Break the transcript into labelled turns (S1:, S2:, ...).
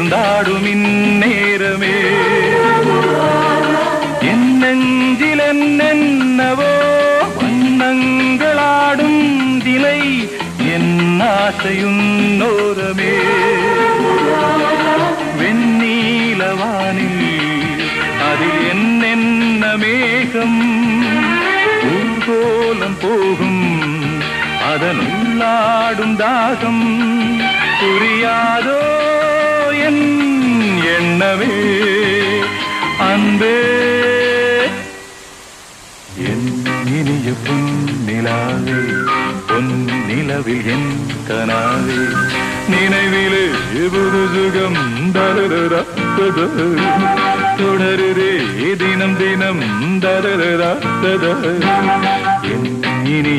S1: வந்தாடும் இந்நேரமே என் நெஞ்சில் என்னென்னவோ வண்ணங்களாடும் திலை என் ஆசையுன்னோரமே வெண்ணீலவானில் அதில் என்னென்ன மேகம் ஊர்கோலம் போகும் அதனுள்ளாடும் தாகம் புரியாதோ என் எண்ணமே அன்பே என் இனிய பொன்னிலாவே பொன்னிலவில் என் கனாவே நினைவிலே புது சுகம் தொடருதே தினம் தினம் என் இனி